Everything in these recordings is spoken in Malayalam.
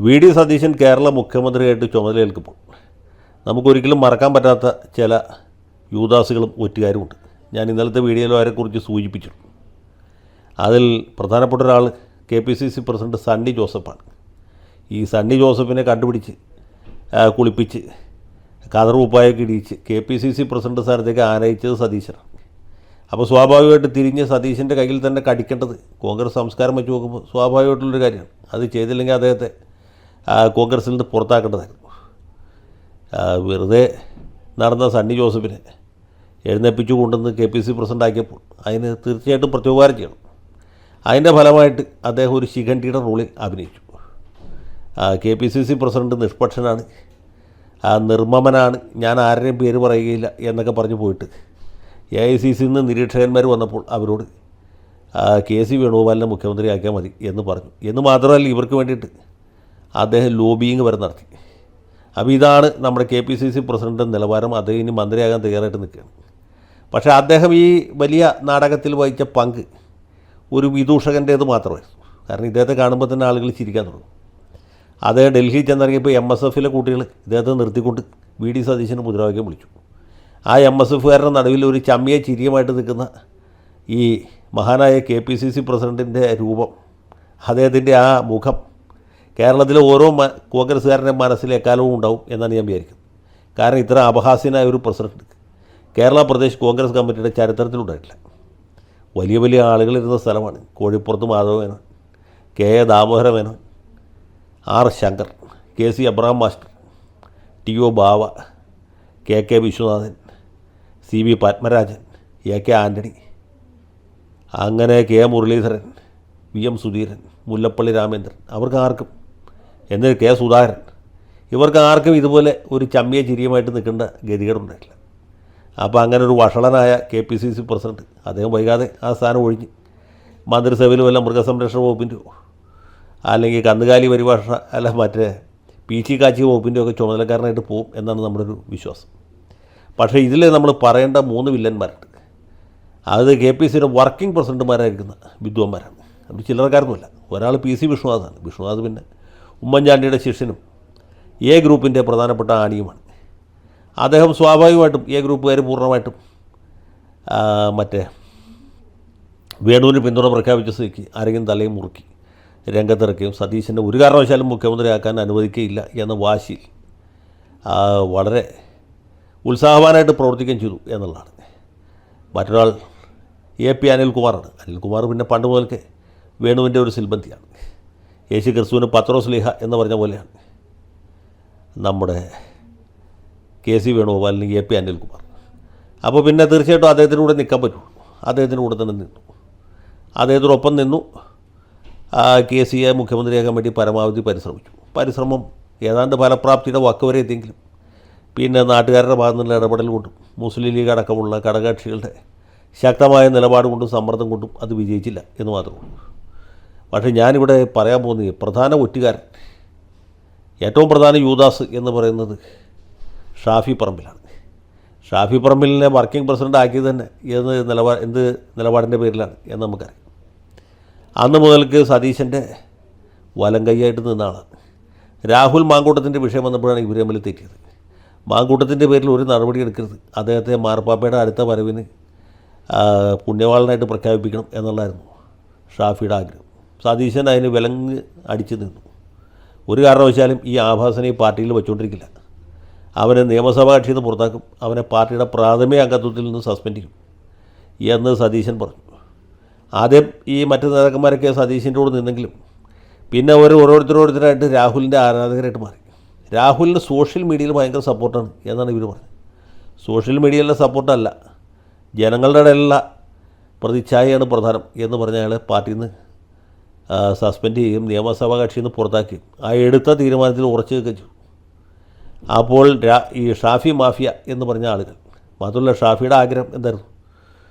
വി ഡി സതീശൻ കേരള മുഖ്യമന്ത്രിയായിട്ട് ചുമതലയേൽക്കുമ്പോൾ നമുക്കൊരിക്കലും മറക്കാൻ പറ്റാത്ത ചില യൂദാസുകളും ഒറ്റുകാരുമുണ്ട്. ഞാൻ ഇന്നലത്തെ വീഡിയോയിൽ അവരെക്കുറിച്ച് സൂചിപ്പിച്ചു. അതിൽ പ്രധാനപ്പെട്ട ഒരാൾ KPCC പ്രസിഡന്റ് സണ്ണി ജോസഫാണ്. ഈ സണ്ണി ജോസഫിനെ കണ്ടുപിടിച്ച് കുളിപ്പിച്ച് കതറുപ്പായൊക്കെ ഇടിച്ച് KPCC പ്രസിഡന്റ് സ്ഥാനത്തേക്ക് ആനയിച്ചത് സതീശനാണ്. അപ്പോൾ സ്വാഭാവികമായിട്ട് തിരിഞ്ഞ് സതീശൻ്റെ കയ്യിൽ തന്നെ കടിക്കേണ്ടത് കോൺഗ്രസ് സംസ്കാരം വെച്ച് നോക്കുമ്പോൾ സ്വാഭാവികമായിട്ടുള്ളൊരു കാര്യമാണ്. അത് ചെയ്തില്ലെങ്കിൽ അദ്ദേഹത്തെ കോൺഗ്രസിൽ നിന്ന് പുറത്താക്കേണ്ടതായിരുന്നു. വെറുതെ നടന്ന സണ്ണി ജോസഫിനെ എഴുന്നേൽപ്പിച്ചു കൊണ്ടുവന്ന് KPCC പ്രസിഡന്റ് ആക്കിയപ്പോൾ അതിന് തീർച്ചയായിട്ടും പ്രത്യുപകാരം ചെയ്യണം. അതിൻ്റെ ഫലമായിട്ട് അദ്ദേഹം ഒരു ശിഖണ്ഡിയുടെ റോളിൽ അഭിനയിച്ചു. KPCC പ്രസിഡന്റ് നിഷ്പക്ഷനാണ്, നിർമ്മമനാണ്, ഞാൻ ആരുടെയും പേര് പറയുകയില്ല എന്നൊക്കെ പറഞ്ഞു പോയിട്ട് AICC നിന്ന് നിരീക്ഷകന്മാർ വന്നപ്പോൾ അവരോട് KC വേണുഗോപാലിനെ മുഖ്യമന്ത്രിയാക്കിയാൽ മതി എന്ന് പറഞ്ഞു. എന്ന് മാത്രമല്ല, ഇവർക്ക് വേണ്ടിയിട്ട് അദ്ദേഹം ലോബിയിങ് വരെ നടത്തി. അപ്പോൾ ഇതാണ് നമ്മുടെ KPCC പ്രസിഡന്റ് നിലവാരം. അദ്ദേഹം ഇനി മന്ത്രിയാകാൻ തയ്യാറായിട്ട് നിൽക്കുകയാണ്. പക്ഷേ അദ്ദേഹം ഈ വലിയ നാടകത്തിൽ വഹിച്ച പങ്ക് ഒരു വിദൂഷകൻ്റേത് മാത്രമായിരുന്നു. കാരണം ഇദ്ദേഹത്തെ കാണുമ്പോൾ തന്നെ ആളുകൾ ചിരിക്കാൻ തുടങ്ങും. അദ്ദേഹം ഡൽഹിയിൽ ചെന്നിറങ്ങിയപ്പോൾ MSFലെ കുട്ടികൾ ഇദ്ദേഹത്തെ നിർത്തിക്കൊണ്ട് വി ഡി സതീശന് മുദ്രാവാക്യം വിളിച്ചു. ആ MSFകാരുടെ നടുവിൽ ഒരു ചമ്മിയെ ചിരിയുമായിട്ട് നിൽക്കുന്ന ഈ മഹാനായ KPCC പ്രസിഡൻറ്റിൻ്റെ രൂപം, അദ്ദേഹത്തിൻ്റെ ആ മുഖം കേരളത്തിലെ ഓരോ കോൺഗ്രസ്സുകാരൻ്റെ മനസ്സിൽ എക്കാലവും ഉണ്ടാവും എന്നാണ് ഞാൻ വിചാരിക്കുന്നത്. കാരണം ഇത്ര അപഹാസ്യനായ ഒരു പ്രസിഡന്റ് കേരള പ്രദേശ് കോൺഗ്രസ് കമ്മിറ്റിയുടെ ചരിത്രത്തിലുണ്ടായിട്ടില്ല. വലിയ വലിയ ആളുകളിരുന്ന സ്ഥലമാണ്. Kozhippurath Madhava Menon, KA Damodara Menon, R Shankar, KC Abraham master, TO Bava, KK Viswanathan, CB Padmarajan, AK Antony, അങ്ങനെ KM മുരളീധരൻ, VM സുധീരൻ, മുല്ലപ്പള്ളി രാമേന്ദ്രൻ, അവർക്ക് ആർക്കും, എന്നിട്ട് K സുധാകരൻ, ഇവർക്ക് ആർക്കും ഇതുപോലെ ഒരു ചമ്മിയ ചിരിയുമായിട്ട് നിൽക്കേണ്ട ഗതികേടുണ്ടായിട്ടില്ല. അപ്പോൾ അങ്ങനെ ഒരു വഷളനായ KPCC പ്രസിഡന്റ് അദ്ദേഹം വൈകാതെ ആ സ്ഥാനം ഒഴിഞ്ഞ് മന്ത്രിസഭയിൽ വല്ല മൃഗസംരക്ഷണ വകുപ്പിൻ്റെയോ അല്ലെങ്കിൽ കന്നുകാലി പരിഭാഷ അല്ല മറ്റേ പീച്ചി കാച്ചി വകുപ്പിൻ്റെയോ ഒക്കെ ചുമതലക്കാരനായിട്ട് പോകും എന്നാണ് നമ്മുടെ ഒരു വിശ്വാസം. പക്ഷേ ഇതിൽ നമ്മൾ പറയേണ്ട 3 വില്ലന്മാരുണ്ട്. അത് KPCCയുടെ വർക്കിംഗ് പ്രസിഡന്റുമാരായിരിക്കുന്ന വിദ്വാന്മാരാണ്. അവർ ചില്ലറക്കാരൊന്നുമില്ല. ഒരാൾ PC വിശ്വനാഥാണ്. വിശ്വനാഥ് പിന്നെ ഉമ്മൻചാണ്ടിയുടെ ശിഷ്യനും A ഗ്രൂപ്പിൻ്റെ പ്രധാനപ്പെട്ട ആണിയുമാണ്. അദ്ദേഹം സ്വാഭാവികമായിട്ടും A ഗ്രൂപ്പുകാർ പൂർണ്ണമായിട്ടും മറ്റേ വേണുവിന് പിന്തുണ പ്രഖ്യാപിച്ച സ്ഥിതിക്ക് ആരെങ്കിലും തലയും മുറുക്കി രംഗത്തിറക്കുകയും സതീശൻ്റെ ഒരു കാരണവശാലും മുഖ്യമന്ത്രിയാക്കാൻ അനുവദിക്കുകയില്ല എന്ന വാശിയിൽ വളരെ ഉത്സാഹവാനായിട്ട് പ്രവർത്തിക്കുകയും ചെയ്തു എന്നുള്ളതാണ്. മറ്റൊരാൾ AP അനിൽകുമാറാണ്. അനിൽകുമാർ പിന്നെ പണ്ട് മുതൽക്ക് വേണുവിൻ്റെ ഒരു സിൽബന്ധിയാണ്. യേശു ക്രിസ്തുവിന് പത്രോസ് ലീഹ എന്ന് പറഞ്ഞ പോലെയാണ് നമ്മുടെ KC വേണുഗോപാലിന് AP അനിൽകുമാർ. അപ്പോൾ പിന്നെ തീർച്ചയായിട്ടും അദ്ദേഹത്തിൻ്റെ കൂടെ നിൽക്കാൻ പറ്റുള്ളൂ. അദ്ദേഹത്തിൻ്റെ കൂടെ തന്നെ നിന്നു. അദ്ദേഹത്തിനൊപ്പം നിന്നു. KCയെ മുഖ്യമന്ത്രിയാക്കാൻ വേണ്ടി പരമാവധി പരിശ്രമിച്ചു. പരിശ്രമം ഏതാണ്ട് ഫലപ്രാപ്തിയുടെ വക്ക് വരെ എത്തിയെങ്കിലും പിന്നെ നാട്ടുകാരുടെ ഭാഗത്തു നിന്നുള്ള ഇടപെടൽ കൊണ്ടും മുസ്ലിം ലീഗ് അടക്കമുള്ള ഘടകകക്ഷികളുടെ ശക്തമായ നിലപാട് കൊണ്ടും സമ്മർദ്ദം കൊണ്ടും അത് വിജയിച്ചില്ല എന്ന് മാത്രമേ ഉള്ളൂ. പക്ഷേ ഞാനിവിടെ പറയാൻ പോകുന്നത് പ്രധാന ഒറ്റുകാരൻ, ഏറ്റവും പ്രധാന യൂദാസ് എന്ന് പറയുന്നത് ഷാഫി പറമ്പിലാണ്. ഷാഫി പറമ്പിലിനെ വർക്കിംഗ് പ്രസിഡന്റ് ആക്കിയത് തന്നെ എന്ത് നിലപാടിൻ്റെ പേരിലാണ് എന്ന് നമുക്കറിയാം. അന്ന് മുതൽക്ക് സതീശൻ്റെ വലം കൈയായിട്ട് നിന്ന ആളാണ്. രാഹുൽ മാങ്കൂട്ടത്തിൻ്റെ വിഷയം വന്നപ്പോഴാണ് ഇവർ തമ്മിൽ തെറ്റിയത്. മാങ്കൂട്ടത്തിൻ്റെ പേരിൽ ഒരു നടപടി എടുക്കരുത്, അദ്ദേഹത്തെ മാർപ്പാപ്പയുടെ അടുത്ത വരവിന് പുണ്യവാളനായിട്ട് പ്രഖ്യാപിക്കണം എന്നുള്ളതായിരുന്നു ഷാഫിയുടെ ആഗ്രഹം. സതീശൻ അതിന് വിലങ്ങ് അടിച്ചു നിന്നു. ഒരു കാരണവശാലും ഈ ആഭാസനെ ഈ പാർട്ടിയിൽ വെച്ചുകൊണ്ടിരിക്കില്ല. അവനെ നിയമസഭാ കക്ഷിയിൽ നിന്ന് പുറത്താക്കും, അവനെ പാർട്ടിയുടെ പ്രാഥമിക അംഗത്വത്തിൽ നിന്ന് സസ്പെൻഡ് ചെയ്യും എന്ന് സതീശൻ പറഞ്ഞു. ആദ്യം ഈ മറ്റ് നേതാക്കന്മാരൊക്കെ സതീശൻ്റെ കൂടെ നിന്നെങ്കിലും പിന്നെ ഓരോരുത്തരായിട്ട് രാഹുലിൻ്റെ ആരാധകരായിട്ട് മാറി. രാഹുലിന് സോഷ്യൽ മീഡിയയിൽ ഭയങ്കര സപ്പോർട്ടാണ് എന്നാണ് ഇവർ പറഞ്ഞത്. സോഷ്യൽ മീഡിയയിലെ സപ്പോർട്ടല്ല, ജനങ്ങളുടെ ഇടയിലുള്ള പ്രതിച്ഛായയാണ് പ്രധാനം എന്ന് പറഞ്ഞ അയാളെ പാർട്ടിയിൽ നിന്ന് സസ്പെൻഡ് ചെയ്യുകയും നിയമസഭാ കക്ഷിയിൽ നിന്ന് പുറത്താക്കുകയും ആ എടുത്ത തീരുമാനത്തിൽ ഉറച്ചു നിൽക്കുകയും ചെയ്തു. അപ്പോൾ ഈ ഷാഫി മാഫിയ എന്ന് പറഞ്ഞ ആളുകൾ, മാത്രമല്ല ഷാഫിയുടെ ആഗ്രഹം എന്തായിരുന്നു,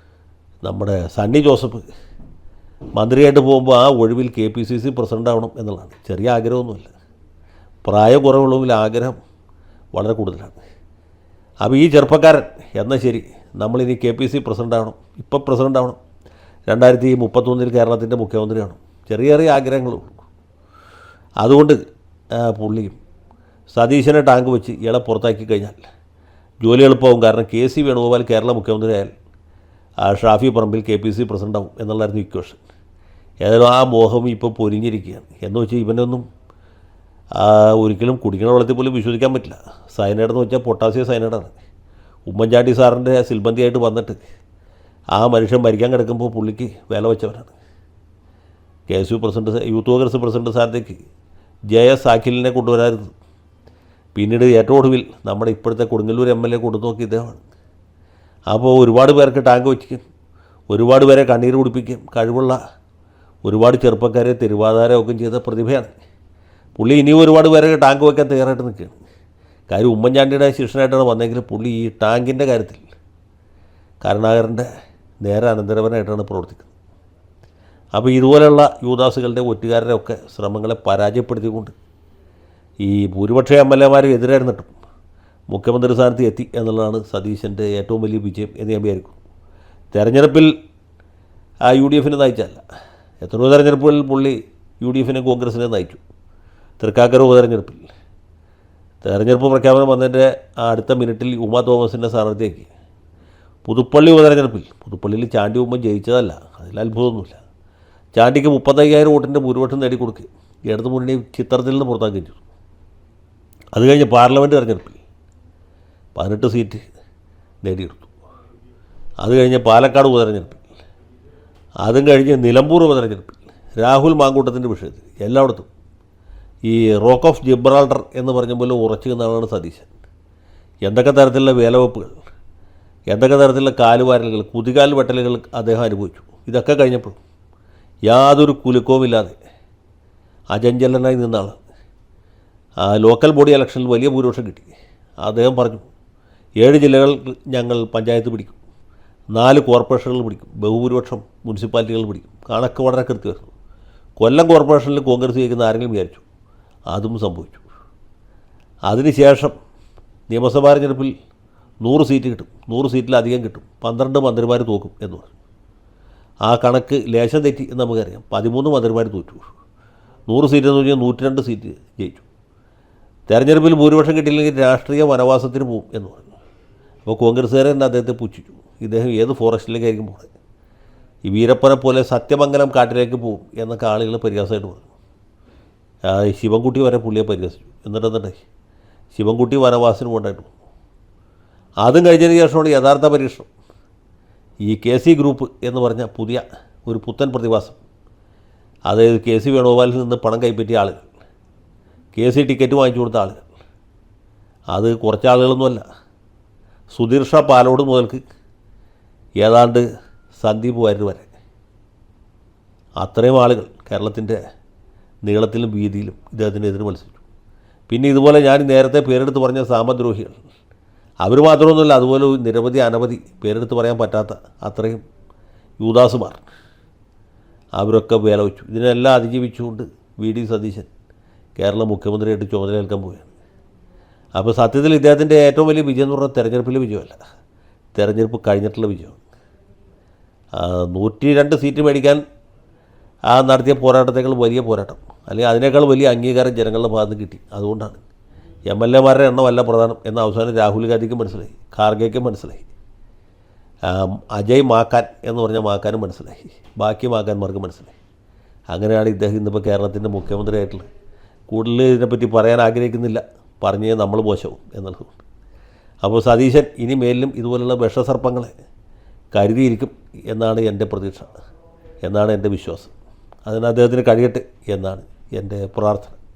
നമ്മുടെ സണ്ണി ജോസഫ് മന്ത്രിയായിട്ട് പോകുമ്പോൾ ആ ഒഴിവിൽ KPCC പ്രസിഡന്റ് ആവണം എന്നുള്ളതാണ്. ചെറിയ ആഗ്രഹമൊന്നുമില്ല, പ്രായക്കുറവുള്ളതിൽ ആഗ്രഹം വളരെ കൂടുതലാണ്. അപ്പോൾ ഈ ചെറുപ്പക്കാരൻ എന്നാൽ ശരി, നമ്മളിനി KPCC പ്രസിഡന്റ് ആവണം, ഇപ്പം പ്രസിഡന്റ് ആവണം, 2031 കേരളത്തിൻ്റെ മുഖ്യമന്ത്രിയാണ്, ചെറിയ ചെറിയ ആഗ്രഹങ്ങളുള്ളൂ. അതുകൊണ്ട് പുള്ളിയും സതീശനെ ടാങ്ക് വെച്ച് ഇയാളെ പുറത്താക്കി കഴിഞ്ഞാൽ ജോലി എളുപ്പമാവും. കാരണം KC വേണുഗോപാൽ കേരള മുഖ്യമന്ത്രി ആയാൽ ഷാഫി പറമ്പിൽ KPC പ്രസിഡൻ്റാവും എന്നുള്ളായിരുന്നു ഇക്വേഷൻ. ഏതായാലും ആ മോഹം ഇപ്പോൾ പൊരിഞ്ഞിരിക്കുകയാണ്. എന്ന് വെച്ചാൽ ഇവനൊന്നും ഒരിക്കലും കുടിക്കുന്ന വെള്ളത്തിൽ പോലും വിശ്വസിക്കാൻ പറ്റില്ല. സയനൈഡ് എന്ന് വെച്ചാൽ പൊട്ടാസ്യം സയനൈഡാണ്. ഉമ്മൻചാണ്ടി സാറിൻ്റെ സിൽബന്തിയായിട്ട് വന്നിട്ട് ആ മനുഷ്യൻ മരിക്കാൻ കിടക്കുമ്പോൾ പുള്ളിക്ക് വില വെച്ചവരാണ്. KSU president, youth Congress president സ്ഥാനത്തേക്ക് JS അഖിലിനെ കൊണ്ടുവരായിരുന്നു. പിന്നീട് ഏറ്റവും ഒടുവിൽ നമ്മുടെ ഇപ്പോഴത്തെ കൊടുങ്ങല്ലൂർ MLA കൊണ്ടുനോക്കി ഇദ്ദേഹമാണ്. അപ്പോൾ ഒരുപാട് പേർക്ക് ടാങ്ക് വയ്ക്കും, ഒരുപാട് പേരെ കണ്ണീര് കുടിപ്പിക്കും, കഴിവുള്ള ഒരുപാട് ചെറുപ്പക്കാരെ തെരുവാധാരമൊക്കെ ചെയ്ത പ്രതിഭയാണ് പുള്ളി. ഇനിയും ഒരുപാട് പേരെ ടാങ്ക് വയ്ക്കാൻ തയ്യാറായിട്ട് നിൽക്കുകയാണ്. കാര്യം ഉമ്മൻചാണ്ടിയുടെ ശിഷ്യനായിട്ടാണ് വന്നെങ്കിൽ പുള്ളി ഈ ടാങ്കിൻ്റെ കാര്യത്തിൽ കരുണാകരൻ്റെ നേരെ അനന്തരവനായിട്ടാണ് പ്രവർത്തിക്കുന്നത്. അപ്പോൾ ഇതുപോലെയുള്ള യൂദാസുകളുടെ ഒറ്റുകാരുടെ ഒക്കെ ശ്രമങ്ങളെ പരാജയപ്പെടുത്തിക്കൊണ്ട് ഈ ഭൂരിപക്ഷ MLA എതിരായിരുന്നിട്ടും മുഖ്യമന്ത്രി സ്ഥാനത്ത് എത്തി എന്നുള്ളതാണ് സതീശൻ്റെ ഏറ്റവും വലിയ വിജയം എന്ന് ഞാൻ വിചാരിക്കുന്നു. തെരഞ്ഞെടുപ്പിൽ UDF നയിച്ചല്ല, എത്രയോ തെരഞ്ഞെടുപ്പുകളിൽ പുള്ളി UDF കോൺഗ്രസിനെ നയിച്ചു. തൃക്കാക്കര ഉപതെരഞ്ഞെടുപ്പിൽ തെരഞ്ഞെടുപ്പ് പ്രഖ്യാപനം വന്നതിൻ്റെ അടുത്ത മിനിറ്റിൽ ഉമാ തോമസിൻ്റെ സ്ഥാനാർത്ഥിയാക്കി. പുതുപ്പള്ളി ഉപതെരഞ്ഞെടുപ്പിൽ പുതുപ്പള്ളിയിൽ ചാണ്ടി ഉമ്മ ജയിച്ചതല്ല, അതിൽ അത്ഭുതമൊന്നുമില്ല. ചാണ്ടിക്ക് 35,000 വോട്ടിൻ്റെ ഭൂരിപക്ഷം നേടിക്കൊടുക്കുക, ഇടതു മുന്നണി ചിത്രത്തിൽ നിന്ന് പുറത്താക്കുകയും ചെയ്തു. അത് കഴിഞ്ഞ് പാർലമെൻറ്റ് തെരഞ്ഞെടുപ്പിൽ 18 സീറ്റ് നേടിയെടുത്തു. അത് കഴിഞ്ഞ് പാലക്കാട് ഉപതെരഞ്ഞെടുപ്പിൽ, അതും കഴിഞ്ഞ് നിലമ്പൂർ ഉപതെരഞ്ഞെടുപ്പിൽ രാഹുൽ മാങ്കൂട്ടത്തിൻ്റെ വിഷയത്തിൽ എല്ലായിടത്തും ഈ റോക്ക് ഓഫ് ജിബ്രാൾട്ടർ എന്ന് പറഞ്ഞ പോലെ ഉറച്ചു നിന്നാണ് സതീശൻ. എന്തൊക്കെ തരത്തിലുള്ള വേലവെപ്പുകൾ, എന്തൊക്കെ തരത്തിലുള്ള കാലുവാരലുകൾ, കുതികാൽ വെട്ടലുകൾ അദ്ദേഹം അനുഭവിച്ചു. ഇതൊക്കെ കഴിഞ്ഞപ്പോൾ യാതൊരു കുലുക്കവുമില്ലാതെ അചഞ്ചലനായി നിന്ന ആൾ ലോക്കൽ ബോഡി ഇലക്ഷനിൽ വലിയ ഭൂരിപക്ഷം കിട്ടി. അദ്ദേഹം പറഞ്ഞു 7 ജില്ലകൾ ഞങ്ങൾ പഞ്ചായത്ത് പിടിക്കും, 4 കോർപ്പറേഷനുകൾ പിടിക്കും, ബഹുഭൂരിപക്ഷം മുനിസിപ്പാലിറ്റികൾ പിടിക്കും. കണക്ക് വളരെ കൃത്യമായിരുന്നു. കൊല്ലം കോർപ്പറേഷനിൽ കോൺഗ്രസ് ജയിക്കുന്ന ആരെങ്കിലും വിചാരിച്ചു? അതും സംഭവിച്ചു. അതിനുശേഷം നിയമസഭാ തെരഞ്ഞെടുപ്പിൽ 100 സീറ്റ് കിട്ടും, 100 സീറ്റിലധികം കിട്ടും, 12 മന്ത്രിമാർ തോക്കും എന്ന് പറഞ്ഞു. ആ കണക്ക് ലേശം തെറ്റി എന്ന് നമുക്കറിയാം. 13 മന്ത്രിമാർ തോറ്റു. 100 സീറ്റ് എന്ന് പറഞ്ഞാൽ 102 സീറ്റ് ജയിച്ചു. തെരഞ്ഞെടുപ്പിൽ ഭൂരിപക്ഷം കിട്ടിയില്ലെങ്കിൽ രാഷ്ട്രീയ വനവാസത്തിന് പോകും എന്ന് പറഞ്ഞു. അപ്പോൾ കോൺഗ്രസ്സുകാരെ തന്നെ അദ്ദേഹത്തെ പുച്ഛിച്ചു. ഇദ്ദേഹം ഏത് ഫോറസ്റ്റിലേക്കായിരിക്കും പോകുന്നത്, ഈ വീരപ്പനെ പോലെ സത്യമംഗലം കാട്ടിലേക്ക് പോകും എന്നൊക്കെ ആളുകൾ പരിഹാസമായിട്ട് പറഞ്ഞു. ശിവൻകുട്ടി വരെ പുള്ളിയെ പരിഹസിച്ചു. എന്നിട്ടെന്നിട്ടേ ശിവൻകുട്ടി വനവാസത്തിന് പോകണ്ടായിട്ട് പോകും. അതും കഴിഞ്ഞതിന് ശേഷമാണ് യഥാർത്ഥ പരീക്ഷണം. ഈ KC ഗ്രൂപ്പ് എന്ന് പറഞ്ഞ പുതിയ ഒരു പുത്തൻ പ്രതിഭാസം, അതായത് KC വേണുഗോപാലിൽ നിന്ന് പണം കൈപ്പറ്റിയ ആളുകൾ, KC ടിക്കറ്റ് വാങ്ങിച്ചു കൊടുത്ത ആളുകൾ, അത് കുറച്ച് ആളുകളൊന്നുമല്ല. സുധീർ ഷാ പാലോട് മുതൽക്ക് ഏതാണ്ട് സന്ദീപ് വാര്യർ വരെ അത്രയും ആളുകൾ കേരളത്തിൻ്റെ നീളത്തിലും വീതിയിലും ഇദ്ദേഹത്തിനെതിരെ മത്സരിച്ചു. പിന്നെ ഇതുപോലെ ഞാൻ നേരത്തെ പേരെടുത്ത് പറഞ്ഞ സാമദ്രോഹികൾ, അവർ മാത്രമൊന്നുമല്ല, അതുപോലെ നിരവധി അനവധി പേരെടുത്ത് പറയാൻ പറ്റാത്ത അത്രയും യൂദാസുമാർ, അവരൊക്കെ വേല വെച്ചു. ഇതിനെല്ലാം അതിജീവിച്ചുകൊണ്ട് VD സതീശൻ കേരള മുഖ്യമന്ത്രിയായിട്ട് ചുമതലയേൽക്കാൻ പോവുകയാണ്. അപ്പോൾ സത്യത്തിൽ ഇദ്ദേഹത്തിൻ്റെ ഏറ്റവും വലിയ വിജയം എന്ന് പറഞ്ഞാൽ തെരഞ്ഞെടുപ്പിലെ വിജയമല്ല, തെരഞ്ഞെടുപ്പ് കഴിഞ്ഞിട്ടുള്ള വിജയമാണ്. 102 സീറ്റ് മേടിക്കാൻ നടത്തിയ പോരാട്ടത്തേക്കാൾ വലിയ പോരാട്ടം, അല്ലെങ്കിൽ അതിനേക്കാൾ വലിയ അംഗീകാരം ജനങ്ങളുടെ ഭാഗത്ത് കിട്ടി. അതുകൊണ്ടാണ് MLA എണ്ണമല്ല പ്രധാനം എന്ന അവസാനം രാഹുൽ ഗാന്ധിക്ക് മനസ്സിലായി, ഖാർഗെയ്ക്ക് മനസ്സിലായി, അജയ് മാക്കാൻ എന്ന് പറഞ്ഞ മാക്കാനും മനസ്സിലായി, ബാക്കി മാക്കാന്മാർക്ക് മനസ്സിലായി. അങ്ങനെയാണ് ഇദ്ദേഹം ഇന്നിപ്പോൾ കേരളത്തിൻ്റെ മുഖ്യമന്ത്രിയായിട്ടുള്ളത്. കൂടുതൽ ഇതിനെപ്പറ്റി പറയാൻ ആഗ്രഹിക്കുന്നില്ല, പറഞ്ഞേ നമ്മൾ മോശവും എന്നുള്ളതുകൊണ്ട്. അപ്പോൾ സതീശൻ ഇനി മേലിലും ഇതുപോലുള്ള വിഷസർപ്പങ്ങളെ കരുതിയിരിക്കും എന്നാണ് എൻ്റെ പ്രതീക്ഷ, എന്നാണ് എൻ്റെ വിശ്വാസം. അതിന് അദ്ദേഹത്തിന് കഴിയട്ടെ എന്നാണ് എൻ്റെ പ്രാർത്ഥന.